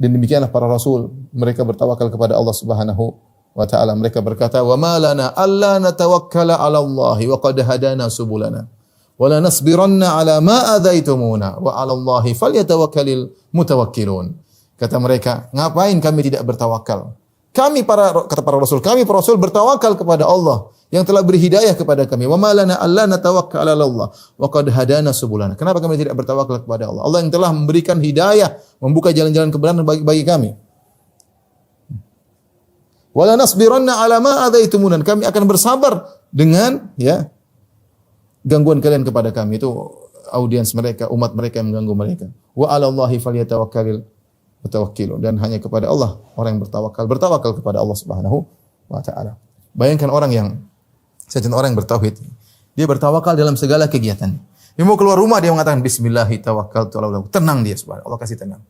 Dan demikianlah para Rasul. Mereka bertawakal kepada Allah Subhanahu Wa Taala. Mereka berkata, "Wa ma lana alla natawakkala 'ala Allah wa qad hadana subulana." Wala nasbiranna ala ma adzaitumuna wa 'ala Allahi falyatawakkalul mutawakkilun. Kata mereka, ngapain kami tidak bertawakal? Kata para rasul, kami para rasul bertawakal kepada Allah yang telah beri hidayah kepada kami. Wa ma lana alla natawakkal 'ala Allah wa qad hadana subulana. Kenapa kami tidak bertawakal kepada Allah? Allah yang telah memberikan hidayah, membuka jalan-jalan kebenaran bagi kami. Wala nasbiranna ala ma adzaitumuna. Kami akan bersabar dengan gangguan kalian kepada kami. Itu audiens mereka, umat mereka yang mengganggu mereka. Wa 'ala Allahi falyatawakkalul mutawakkilun. Dan hanya kepada Allah orang yang bertawakal kepada Allah Subhanahu Wa Taala. Bayangkan orang yang orang yang bertauhid, dia bertawakal dalam segala kegiatan. Dia mau keluar rumah dia mengatakan bismillahi tawakkaltu 'ala Allah. Tenang dia subhanallah, Allah kasih tenang.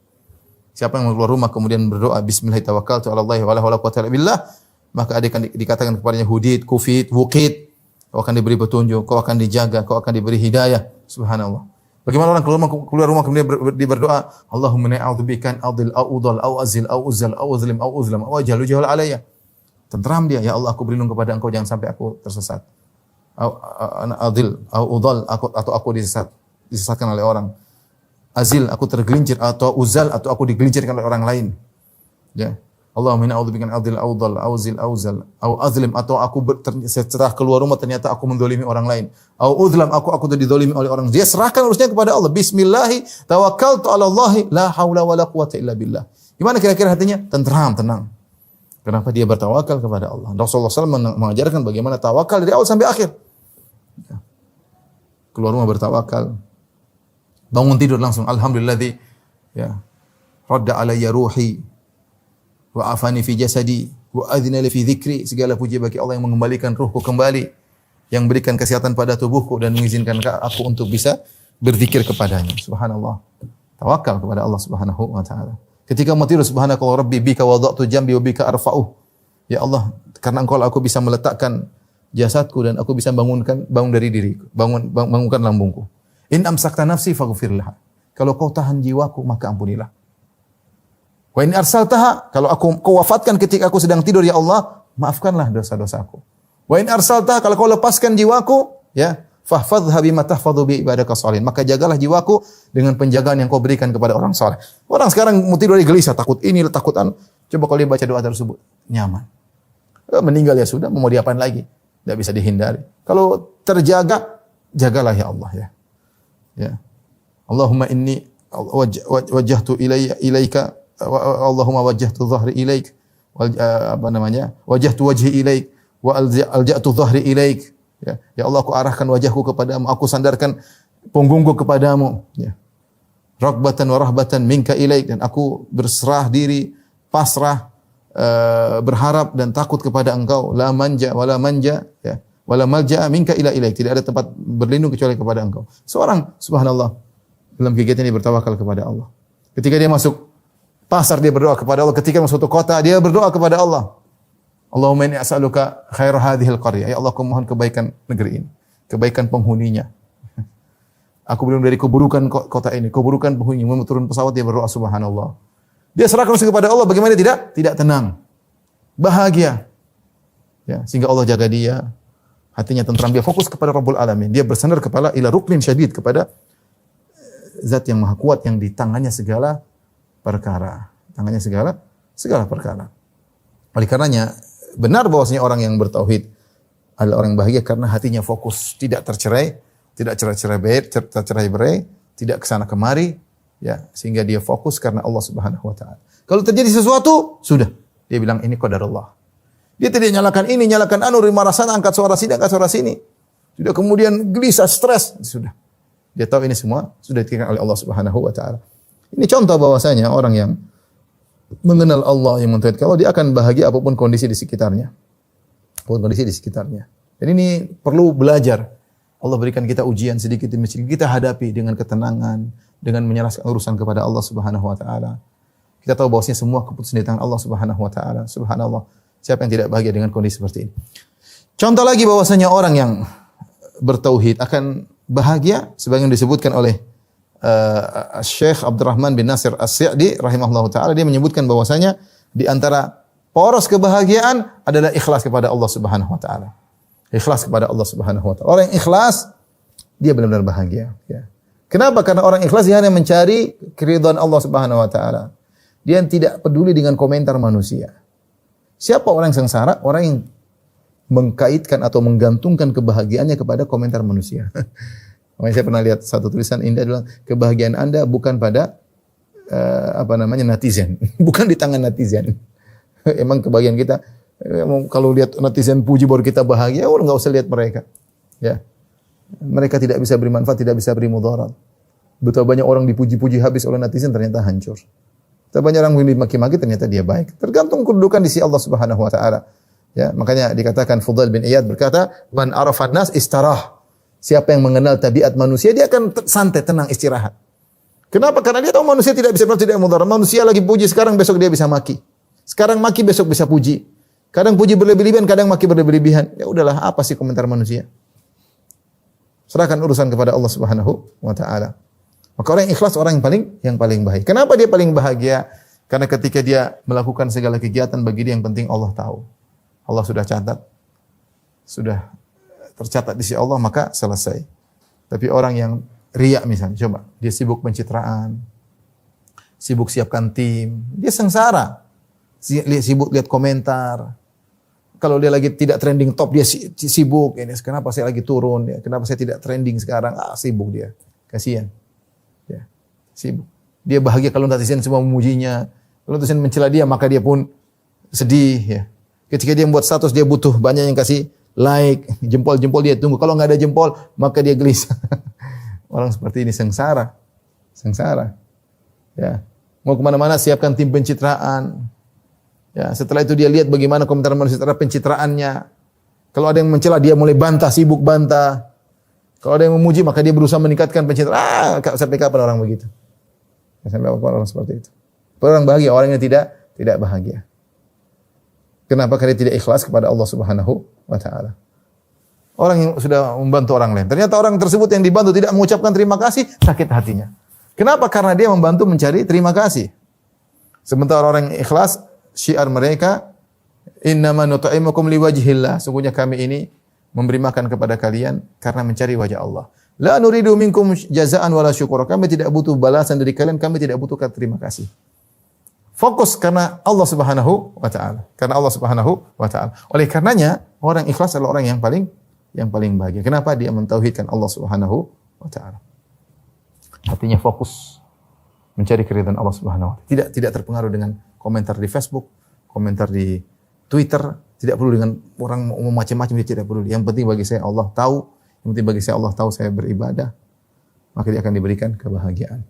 Siapa yang mau keluar rumah kemudian berdoa bismillahi tawakkaltu 'ala Allah wa la haula quwwata illa billah, maka ada akan dikatakan kepadanya hudid, kufit, wuqit. Kau akan diberi petunjuk, kau akan dijaga, kau akan diberi hidayah. Subhanallah. Bagaimana orang keluar rumah kemudian dia berdoa, Allahumma inni a'udzubika an adil au udal au azil au uzal au uzlim au uzlam au ajalu jahal alayya. Tenteram dia, ya Allah aku berlindung kepada Engkau jangan sampai aku tersesat. Adil au udal atau aku disesatkan oleh orang. Azil aku tergelincir atau uzal atau aku digelincirkan oleh orang lain. Ya. Allahumma inna a'udzubika an adil au dhal au zil au zal au azlim atau aku setelah keluar rumah ternyata aku mendolimi orang lain. Au uzlam aku didolimi oleh orang. Dia serahkan urusnya kepada Allah. Bismillahi tawakkaltu 'ala Allah la haula wala quwwata illa billah. Gimana kira-kira hatinya? Tenteram, tenang. Kenapa dia bertawakal kepada Allah? Rasulullah SAW mengajarkan bagaimana tawakal dari awal sampai akhir. Keluar rumah bertawakal. Bangun tidur langsung alhamdulilladzi ya radda alayya ruhi wa afani fi jasadi wa adzina li fi dzikri. Segala puji bagi Allah yang mengembalikan ruhku kembali, yang berikan kesehatan pada tubuhku dan mengizinkan aku untuk bisa berzikir kepadanya. Subhanallah. Tawakal kepada Allah Subhanahu wa taala. Ketika mau tidur subhanakallah rabbi bika wada'tu jambi wa bika arfa'uh. Ya Allah, karena Engkau aku bisa meletakkan jasadku dan aku bisa bangun dari diriku, bangunkan lambungku. In amsakta nafsi faghfir laha. Kalau kau tahan jiwaku maka ampunilah. Wa in arsaltaha, kalau kau wafatkan ketika aku sedang tidur ya Allah, maafkanlah dosa-dosaku. Wa in arsaltaha, kalau kau lepaskan jiwaku, ya, fahfadhha bima tahfadhu bi ibadaka shalihin. Maka jagalah jiwaku dengan penjagaan yang kau berikan kepada orang saleh. Orang sekarang mau tidur dia gelisah, takut ini, takut anu. Coba kalau dia baca doa tersebut, nyaman. Meninggal ya sudah, mau diapain lagi? Tidak bisa dihindari. Kalau terjaga, jagalah ya Allah ya. Ya. Allahumma inni wajjahtu ilaika Allahumma wajjahtu dhahri ilaik wajjahtu wajhi ilaik wa alja'tu dhahri ilaik. Ya Allah, aku arahkan wajahku kepadamu, aku sandarkan punggungku kepadamu, ya. Raghbatan wa rahbatan minka ilaik, dan aku berserah diri, pasrah, berharap dan takut kepada Engkau. La manja wala manja, ya. Wala malja'a minka ila ilaik. Tidak ada tempat berlindung kecuali kepada Engkau. Seorang subhanallah dalam kegiatan ini bertawakal kepada Allah. Ketika dia masuk pasar dia berdoa kepada Allah, ketika masuk ke kota dia berdoa kepada Allah. Allahumma inni as'aluka khair hadhil qaryah. Ya Allah, aku mohon kebaikan negeri ini, kebaikan penghuninya. Aku belum dari keburukan kota ini, keburukan penghuninya. Mau turun pesawat dia berdoa subhanallah. Dia serahkan kepada Allah, bagaimana tidak? Tidak tenang. Bahagia. Ya, sehingga Allah jaga dia. Hatinya tentram, dia fokus kepada Rabbul Alamin. Dia bersandar kepala ila ruknin syadid, kepada zat yang maha kuat yang di tangannya segala perkara. Tangannya segala perkara. Oleh karenanya benar bahwasanya orang yang bertauhid adalah orang yang bahagia karena hatinya fokus, tidak tercerai-berai, tidak kesana kemari, ya, sehingga dia fokus karena Allah Subhanahu wa taala. Kalau terjadi sesuatu, sudah dia bilang ini qadarullah. Dia tidak nyalakan ini, nyalakan anu, marah sana, angkat suara sini. Sudah kemudian gelisah, stres, sudah. Dia tahu ini semua sudah ditakdirkan oleh Allah Subhanahu wa taala. Ini contoh bahwasanya orang yang mengenal Allah, yang mentauhidkan Allah, dia akan bahagia apapun kondisi di sekitarnya. Dan ini perlu belajar. Allah berikan kita ujian sedikit demi sedikit, kita hadapi dengan ketenangan, dengan menyerahkan urusan kepada Allah Subhanahu wa taala. Kita tahu bahwasanya semua keputusan di tangan Allah Subhanahu wa taala. Subhanallah. Siapa yang tidak bahagia dengan kondisi seperti ini? Contoh lagi bahwasanya orang yang bertauhid akan bahagia sebagaimana disebutkan oleh Syekh Abdurrahman bin Nasir As-Sa'di rahimahullahu taala. Dia menyebutkan bahwasanya di antara poros kebahagiaan adalah ikhlas kepada Allah Subhanahu wa taala. Ikhlas kepada Allah Subhanahu wa taala. Orang yang ikhlas dia benar-benar bahagia, ya. Kenapa? Karena orang ikhlas dia hanya mencari keridhaan Allah Subhanahu wa taala. Dia tidak peduli dengan komentar manusia. Siapa orang yang sengsara? Orang yang mengkaitkan atau menggantungkan kebahagiaannya kepada komentar manusia. Makanya saya pernah lihat satu tulisan indah adalah kebahagiaan Anda bukan pada netizen, bukan di tangan netizen. Emang kebahagiaan kita kalau lihat netizen puji baru kita bahagia, enggak usah lihat mereka. Ya. Mereka tidak bisa beri manfaat, tidak bisa beri mudarat. Betapa banyak orang dipuji-puji habis oleh netizen ternyata hancur. Betapa banyak orang yang dimaki-maki ternyata dia baik. Tergantung kedudukan di sisi Allah Subhanahu wa taala. Ya, makanya dikatakan Fudail bin Iyad berkata, "Man arafan nas istarah." Siapa yang mengenal tabiat manusia, dia akan santai, tenang, istirahat. Kenapa? Karena dia tahu manusia tidak bisa tidak mudarat. Manusia lagi puji sekarang, besok dia bisa maki. Sekarang maki, besok bisa puji. Kadang puji berlebihan, kadang maki berlebihan. Ya udahlah, apa sih komentar manusia? Serahkan urusan kepada Allah Subhanahu wa taala. Maka orang yang ikhlas orang yang paling baik. Kenapa dia paling bahagia? Karena ketika dia melakukan segala kegiatan bagi dia yang penting Allah tahu. Allah sudah catat. Sudah tercatat di sisi Allah maka selesai. Tapi orang yang riya misalnya, coba dia sibuk pencitraan, sibuk siapkan tim, dia sengsara. Sibuk lihat komentar. Kalau dia lagi tidak trending top dia sibuk. Ini kenapa saya lagi turun? Ya, kenapa saya tidak trending sekarang? Sibuk dia. Kasihan. Ya, sibuk. Dia bahagia kalau netizen semua memujinya. Kalau netizen mencela dia maka dia pun sedih. Ya. Ketika dia membuat status dia butuh banyak yang kasih like, jempol-jempol dia tunggu. Kalau nggak ada jempol maka dia gelisah. Orang seperti ini sengsara. Sengsara. Ya. Mau kemana-mana siapkan tim pencitraan. Ya, setelah itu dia lihat bagaimana komentar manusia terhadap pencitraannya. Kalau ada yang mencela dia mulai bantah, sibuk bantah. Kalau ada yang memuji maka dia berusaha meningkatkan pencitraan. Sampai kapan orang begitu? Sampai kapan orang seperti itu? Orang bahagia, orang yang tidak bahagia. Kenapa? Karena dia tidak ikhlas kepada Allah Subhanahu wa taala. Orang yang sudah membantu orang lain, ternyata orang tersebut yang dibantu tidak mengucapkan terima kasih, sakit hatinya. Kenapa? Karena dia membantu mencari terima kasih. Sementara orang yang ikhlas, syiar mereka, innama nut'imukum liwajhillah. Sungguhnya kami ini memberi makan kepada kalian karena mencari wajah Allah. La nuridu minkum jazaan wala syukura. Kami tidak butuh balasan dari kalian, kami tidak butuh terima kasih. Fokus karena Allah Subhanahu wa taala. Karena Allah Subhanahu wa taala. Oleh karenanya, orang ikhlas adalah orang yang paling bahagia. Kenapa? Dia mentauhidkan Allah Subhanahu wa taala. Hatinya fokus mencari keridhaan Allah Subhanahu wa taala. Tidak terpengaruh dengan komentar di Facebook, komentar di Twitter, tidak perlu dengan orang macam-macam, dia tidak perlu. Yang penting bagi saya Allah tahu, yang penting bagi saya Allah tahu saya beribadah, maka dia akan diberikan kebahagiaan.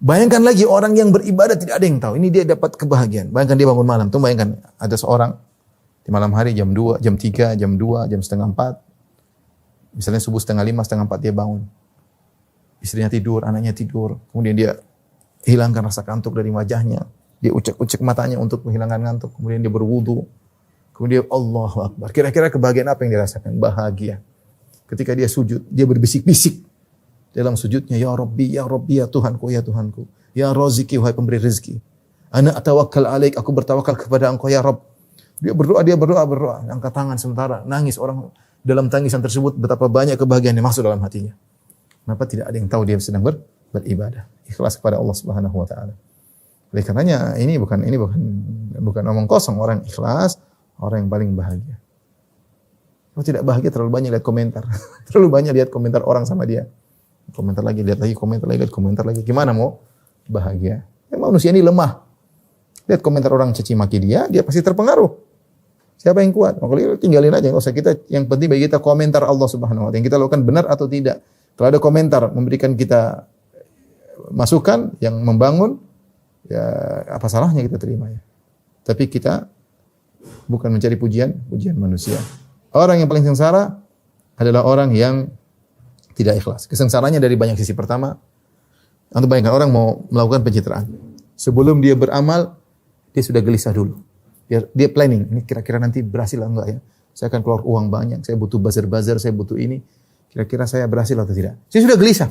Bayangkan lagi orang yang beribadah tidak ada yang tahu, ini dia dapat kebahagiaan. Bayangkan dia bangun malam, tuh bayangkan ada seorang di malam hari jam 2, jam 3, jam 2, jam setengah 4. Misalnya subuh setengah 5, setengah 4 dia bangun. Istrinya tidur, anaknya tidur, kemudian dia hilangkan rasa kantuk dari wajahnya. Dia ucek-ucek matanya untuk menghilangkan ngantuk. Kemudian dia berwudu. Kemudian Allahu Akbar. Kira-kira kebahagiaan apa yang dirasakan? Bahagia. Ketika dia sujud, dia berbisik-bisik dalam sujudnya, Ya Rabbi, ya Tuhanku, ya Tuhanku. Ya Raziki, wahai pemberi rezeki. Ana atawakkal alaik, aku bertawakal kepada Engkau ya Rabb. Dia berdoa. Angkat tangan sementara, nangis. Orang dalam tangisan tersebut betapa banyak kebahagiaan yang masuk dalam hatinya. Kenapa tidak ada yang tahu dia sedang beribadah? Ikhlas kepada Allah Subhanahu wa taala. Oleh karenanya ini bukan omong kosong, orang ikhlas, orang yang paling bahagia. Kalau tidak bahagia terlalu banyak lihat komentar. Terlalu banyak lihat komentar orang sama dia. Komentar lagi, lihat lagi, komentar lagi. Gimana mau bahagia? Ya, manusia ini lemah. Lihat komentar orang caci maki dia pasti terpengaruh. Siapa yang kuat? Maka tinggalin aja, enggak usah kita. Yang penting bagi kita komentar Allah Subhanahu wa taala. Yang kita lakukan benar atau tidak. Kalau ada komentar memberikan kita masukan yang membangun, ya apa salahnya kita terima ya. Tapi kita bukan mencari pujian manusia. Orang yang paling sengsara adalah orang yang tidak ikhlas. Kesengsaranya dari banyak sisi. Pertama, untuk bayangkan orang mau melakukan pencitraan. Sebelum dia beramal, dia sudah gelisah dulu. Dia planning, ini kira-kira nanti berhasil atau enggak ya. Saya akan keluar uang banyak, saya butuh buzzer, saya butuh ini. Kira-kira saya berhasil atau tidak. Saya sudah gelisah.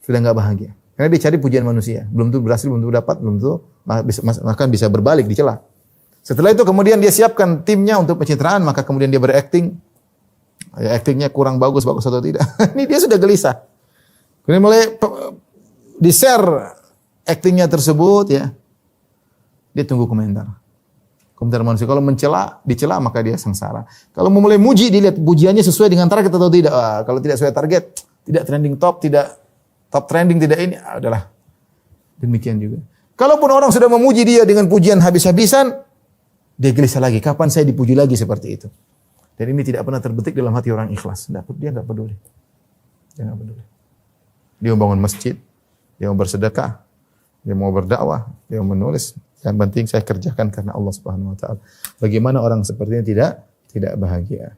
Sudah enggak bahagia. Karena dia cari pujian manusia. Belum tentu berhasil, belum tentu dapat, belum tentu bahkan bisa berbalik, dicela. Setelah itu kemudian dia siapkan timnya untuk pencitraan, maka kemudian dia berakting. Ya, aktingnya kurang bagus atau tidak. Ini dia sudah gelisah. Kemudian mulai di-share aktingnya tersebut ya. Dia tunggu komentar. Komentar manusia. Kalau dicela maka dia sengsara. Kalau memulai muji, dilihat pujiannya sesuai dengan target atau tidak. Kalau tidak sesuai target, tidak trending top, tidak top trending, tidak ini, adalah demikian juga. Kalaupun orang sudah memuji dia dengan pujian habis-habisan, dia gelisah lagi. Kapan saya dipuji lagi seperti itu? Dan ini tidak pernah terbetik dalam hati orang ikhlas. Dia enggak peduli. Dia enggak peduli. Dia mau bangun masjid, dia mau bersedekah, dia mau berdakwah, dia mau menulis Yang penting saya kerjakan karena Allah Subhanahu wa taala. Bagaimana orang seperti ini tidak bahagia?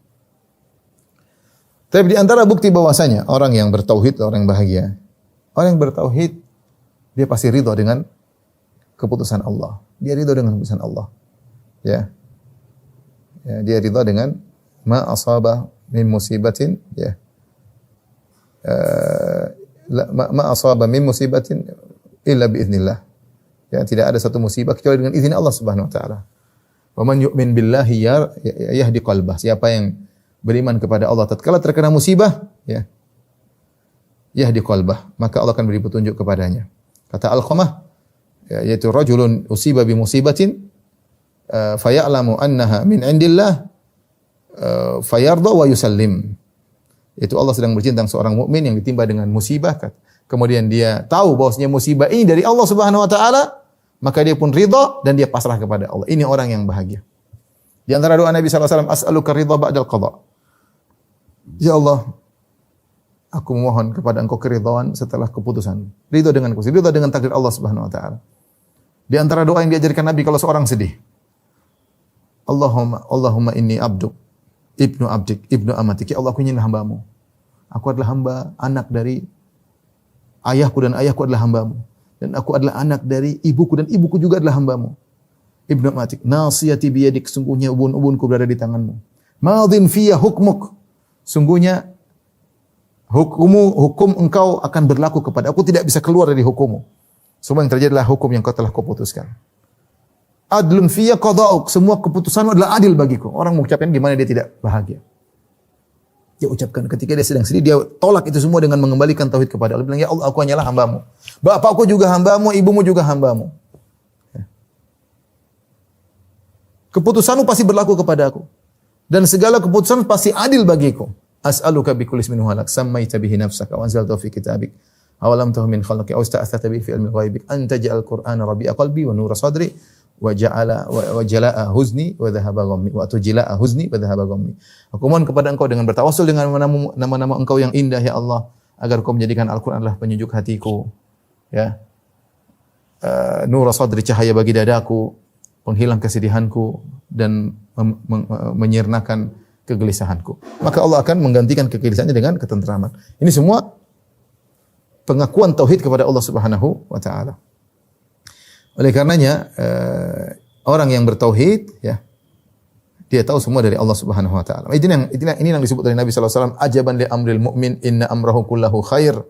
Tapi di antara bukti bahwasanya orang yang bertauhid orang yang bahagia. Orang yang bertauhid dia pasti ridha dengan keputusan Allah. Dia ridha dengan keputusan Allah. Ya. Dia ridha dengan ma asaba min musibatin, ya. Ma asaba min musibatin illa biiznillah. Ya, tidak ada satu musibah kecuali dengan izin Allah Subhanahu wa taala. Wa man yu'min billahi yahdi qalbah. Siapa yang beriman kepada Allah tatkala terkena musibah, ya. Yahdi qalbah, maka Allah akan beri petunjuk kepadanya. Kata Alqamah, ya, yaitu rajulun usiba bi musibatin faya'lamu annaha min indillah fayarda wa yusallim. Itu Allah sedang bercerita tentang seorang mukmin yang ditimpa dengan musibah, kemudian dia tahu bahwasanya musibah ini dari Allah Subhanahu wa taala, maka dia pun ridha dan dia pasrah kepada Allah. Ini orang yang bahagia. Di antara doa Nabi sallallahu alaihi wasallam, as'aluka ridha ba'dal qada. Ya Allah, aku memohon kepada Engkau keridhaan setelah keputusan. Ridha dengan keputusan, ridha dengan takdir Allah Subhanahu wa taala. Di antara doa yang diajarkan Nabi kalau seorang sedih, Allahumma inni abduk, ibnu abdik, ibnu amatik. Ya Allah, aku ini hamba-Mu. Aku adalah hamba, anak dari ayahku dan ayahku adalah hamba-Mu. Dan aku adalah anak dari ibuku dan ibuku juga adalah hamba-Mu. Ibnu amatik, nasiyati biyadik, sungguhnya ubun-ubunku berada di tangan-Mu. Madhin fiyya hukmuk, sungguhnya hukum Engkau akan berlaku kepada aku, tidak bisa keluar dari hukum-Mu. Semua yang terjadi adalah hukum yang telah Kau putuskan. Adlun fiyya qada'uk, semua keputusan adalah adil bagiku. Orang mengucapkan gimana dia tidak bahagia. Dia ucapkan ketika dia sedang sedih, dia tolak itu semua dengan mengembalikan tauhid kepada Allah. Bilang, ya Allah, aku hanyalah hamba-Mu. Bapakku juga hamba-Mu, ibumu juga hamba-Mu. Ya. Keputusanmu pasti berlaku kepada aku. Dan segala keputusan pasti adil bagiku. As'aluka bikulli ismin huwa lak, sammaita bihi nafsaka, wa anzaltahu fi kitabik, aw lam tahu min khalqi, aw ista'athata bihi fi ilmi ghaibik, an taj'al Qur'ana rabi'a qalbi wa nura sadri, wa jala'a huzni wa dhahaba ghammi, wa tujla'a huzni wa dhahaba ghammi. Aku mohon kepada Engkau dengan bertawassul dengan nama-nama Engkau yang indah, ya Allah, agar Kau menjadikan Al-Qur'an adalah penyejuk hatiku, ya. Nur sadri, cahaya bagi dadaku, penghilang kesedihanku dan menyirnakan kegelisahanku. Maka Allah akan menggantikan kegelisahannya dengan ketenteraman. Ini semua pengakuan tauhid kepada Allah Subhanahu wa taala. Oleh karenanya orang yang bertauhid, ya, dia tahu semua dari Allah Subhanahu wa taala. Ini yang disebut oleh Nabi sallallahu alaihi wasallam, ajaban li amril mu'min inna amrahu kullahu khair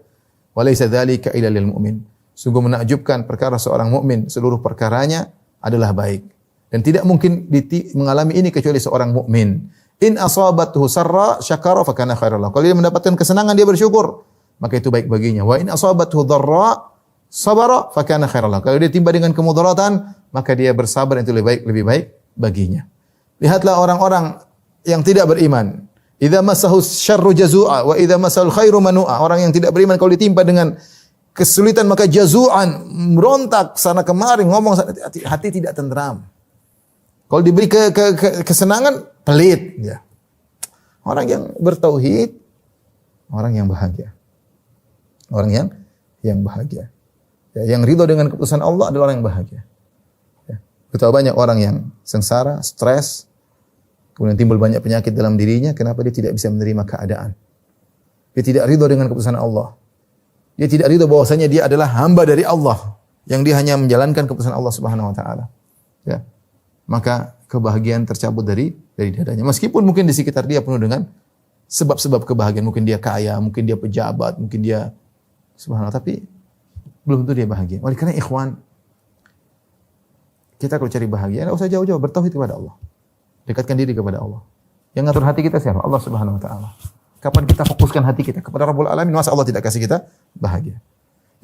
wa laysa dzalika illa lil mu'min. Sungguh menakjubkan perkara seorang mukmin, seluruh perkaranya adalah baik. Dan tidak mungkin mengalami ini kecuali seorang mukmin. In asabathu sarra syakara fa kana khairan lahu. Kalau dia mendapatkan kesenangan dia bersyukur, maka itu baik baginya. Wa in asabathu dharra sabara fa kana khairan lahu. Kalau dia timba dengan kemudaratan, maka dia bersabar, itu lebih baik baginya. Lihatlah orang-orang yang tidak beriman. Idza massahu syarru jazua wa idza massal khairu manua. Orang yang tidak beriman kalau ditimpa dengan kesulitan maka jazuan, merontak sana kemari, ngomong sana, hati tidak tenteram. Kalau diberi kesenangan, pelit, ya. Orang yang bertauhid, orang yang bahagia. Orang yang bahagia. Ya, yang ridho dengan keputusan Allah adalah orang yang bahagia. Ya. Betapa banyak orang yang sengsara, stres, kemudian timbul banyak penyakit dalam dirinya, kenapa dia tidak bisa menerima keadaan? Dia tidak ridho dengan keputusan Allah. Dia tidak ridho bahwasanya dia adalah hamba dari Allah, yang dia hanya menjalankan keputusan Allah Subhanahu wa taala. Ya. Maka kebahagiaan tercabut dari dadanya. Meskipun mungkin di sekitar dia penuh dengan sebab-sebab kebahagiaan. Mungkin dia kaya, mungkin dia pejabat, mungkin dia subhanallah, tapi belum tentu dia bahagia. Oleh karena ikhwan, kita kalau cari bahagia, tidak usah jauh-jauh, bertauhid kepada Allah. Dekatkan diri kepada Allah. Yang ngatur hati kita siapa? Allah Subhanahu wa taala. Kapan kita fokuskan hati kita kepada Rabbul Alamin, masa Allah tidak kasih kita bahagia.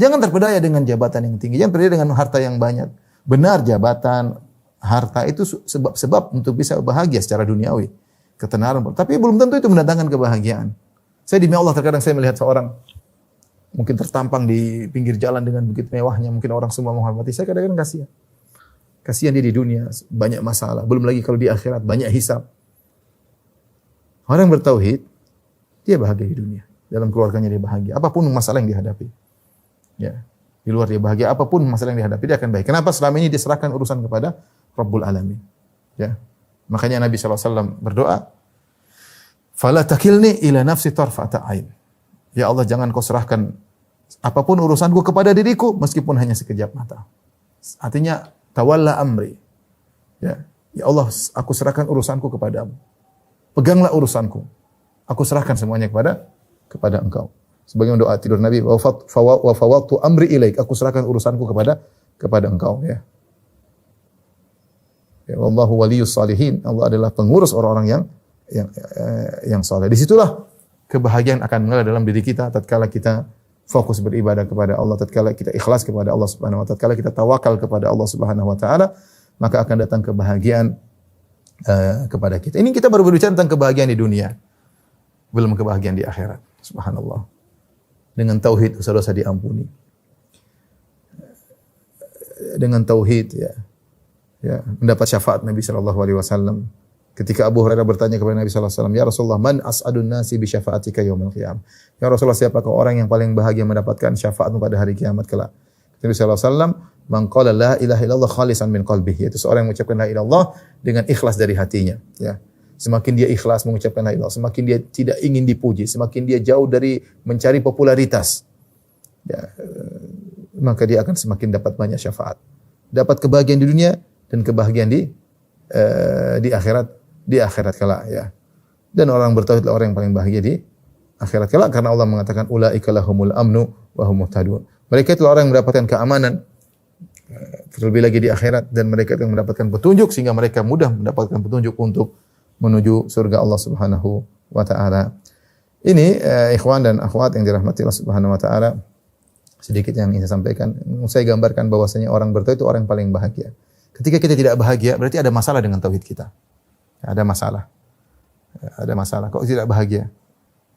Jangan terpedaya dengan jabatan yang tinggi, jangan terpedaya dengan harta yang banyak. Benar, jabatan, harta itu sebab untuk bisa bahagia secara duniawi, ketenaran. Tapi belum tentu itu mendatangkan kebahagiaan. Saya demi Allah terkadang saya melihat seorang mungkin tertampang di pinggir jalan dengan begitu mewahnya, mungkin orang semua menghormati. Saya kadang-kadang kasihan. Kasihan dia di dunia banyak masalah, belum lagi kalau di akhirat banyak hisab. Orang yang bertauhid, dia bahagia di dunia. Dalam keluarganya dia bahagia, apapun masalah yang dihadapi. Ya. Di luar dia bahagia, apapun masalah yang dihadapi dia akan baik. Kenapa? Selama ini diserahkan urusan kepada Rabbul Alamin. Ya. Makanya Nabi SAW berdoa, "Fala takilni ila nafsi tarfata ain." Ya Allah, jangan kau serahkan apapun urusanku kepada diriku meskipun hanya sekejap mata. Artinya tawalla amri. Ya. Ya Allah, aku serahkan urusanku kepadamu. Peganglah urusanku. Aku serahkan semuanya kepada Engkau. Sebagian doa tidur Nabi, wa fawwadtu amri ilaik. Aku serahkan urusanku kepada Engkau, ya. Ya, wallahu waliyus salihin. Allah adalah pengurus orang-orang yang saleh. Disitulah kebahagiaan akan mengalir dalam diri kita tatkala kita fokus beribadah kepada Allah, tatkala kita ikhlas kepada Allah Subhanahu wa taala, tatkala kita tawakal kepada Allah Subhanahu wa taala, maka akan datang kebahagiaan kepada kita. Ini kita baru berbicara tentang kebahagiaan di dunia. Belum kebahagiaan di akhirat. Subhanallah. Dengan tauhid dosa-dosa diampuni. Dengan tauhid, ya, mendapat syafaat Nabi sallallahu alaihi wasallam. Ketika Abu Hurairah bertanya kepada Nabi sallallahu alaihi wasallam, "Ya Rasulullah, man as'adun nasi bi syafaatika yaumil qiyamah?" Ya Rasulullah, siapakah orang yang paling bahagia mendapatkan syafaatmu pada hari kiamat kelak? Nabi sallallahu alaihi wasallam, "Man qala la ilaha illallah khalisan min qalbihi." Yaitu seorang yang mengucapkan la ilaha illallah dengan ikhlas dari hatinya, ya. Semakin dia ikhlas mengucapkan la ilaha illallah, semakin dia tidak ingin dipuji, semakin dia jauh dari mencari popularitas, ya, maka dia akan semakin dapat banyak syafaat. Dapat kebahagiaan di dunia dan kebahagiaan di akhirat kelak, ya. Dan orang bertauhid adalah orang yang paling bahagia di akhirat kelak karena Allah mengatakan ulaika lahumul amnu wa hum muhtadun. Mereka itu orang yang mendapatkan keamanan terlebih lagi di akhirat dan mereka yang mendapatkan petunjuk sehingga mereka mudah mendapatkan petunjuk untuk menuju surga Allah Subhanahu wa taala. Ini ikhwan dan akhwat yang dirahmati Allah Subhanahu wa taala, sedikit yang ingin saya sampaikan. Saya gambarkan bahwasanya orang bertauhid itu orang yang paling bahagia. Ketika kita tidak bahagia, berarti ada masalah dengan tauhid kita. Ada masalah. Ada masalah. Kok tidak bahagia?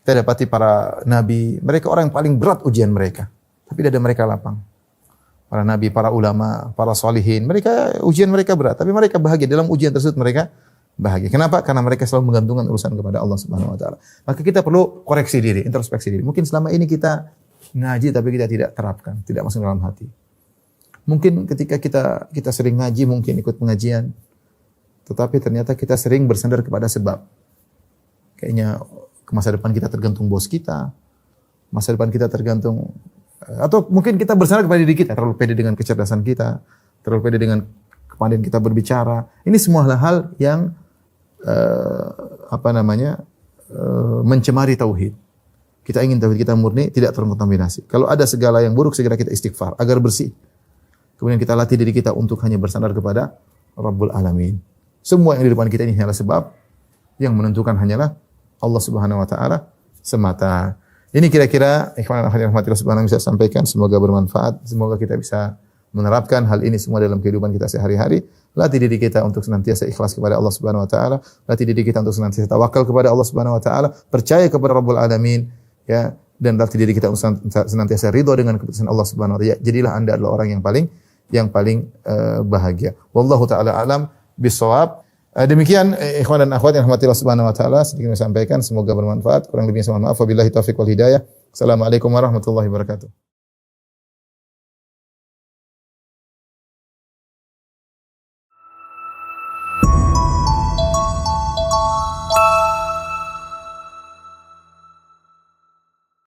Kita dapati para nabi, mereka orang yang paling berat ujian mereka. Tapi dada mereka lapang. Para nabi, para ulama, para solihin, mereka ujian mereka berat. Tapi mereka bahagia. Dalam ujian tersebut mereka bahagia. Kenapa? Karena mereka selalu menggantungkan urusan kepada Allah Subhanahu wa taala. Maka kita perlu koreksi diri, introspeksi diri. Mungkin selama ini kita ngaji tapi kita tidak terapkan, tidak masuk dalam hati. Mungkin ketika kita sering ngaji, mungkin ikut pengajian, tetapi ternyata kita sering bersandar kepada sebab. Kayaknya ke masa depan kita tergantung bos kita, masa depan kita tergantung, atau mungkin kita bersandar kepada diri kita, terlalu pede dengan kecerdasan kita, terlalu pede dengan kepandaian kita berbicara. Ini semua hal-hal yang mencemari tauhid. Kita ingin tauhid kita murni, tidak terkontaminasi. Kalau ada segala yang buruk, segera kita istighfar agar bersih. Kemudian kita latih diri kita untuk hanya bersandar kepada Rabbul Alamin. Semua yang di depan kita ini hanyalah sebab, yang menentukan hanyalah Allah Subhanahu wa taala semata. Ini kira-kira ikhwan dan akhwat Allah Subhanahu bisa sampaikan, semoga bermanfaat, semoga kita bisa menerapkan hal ini semua dalam kehidupan kita sehari-hari. Latih diri kita untuk senantiasa ikhlas kepada Allah Subhanahu wa taala, latih diri kita untuk senantiasa tawakal kepada Allah Subhanaah wa taala, percaya kepada Rabbul Alamin, ya, dan latih diri kita untuk senantiasa ridha dengan keputusan Allah Subhanahu wa taala. Jadilah Anda adalah orang yang paling bahagia. Wallahu taala alam bisawab. Demikian ikhwan dan akhwat yang rahmati Allah Subhanahu wa taala, sedikit saya sampaikan, semoga bermanfaat. Kurang lebihnya saya mohon maaf. Wabillahi taufiq wal hidayah. Assalamualaikum warahmatullahi wabarakatuh.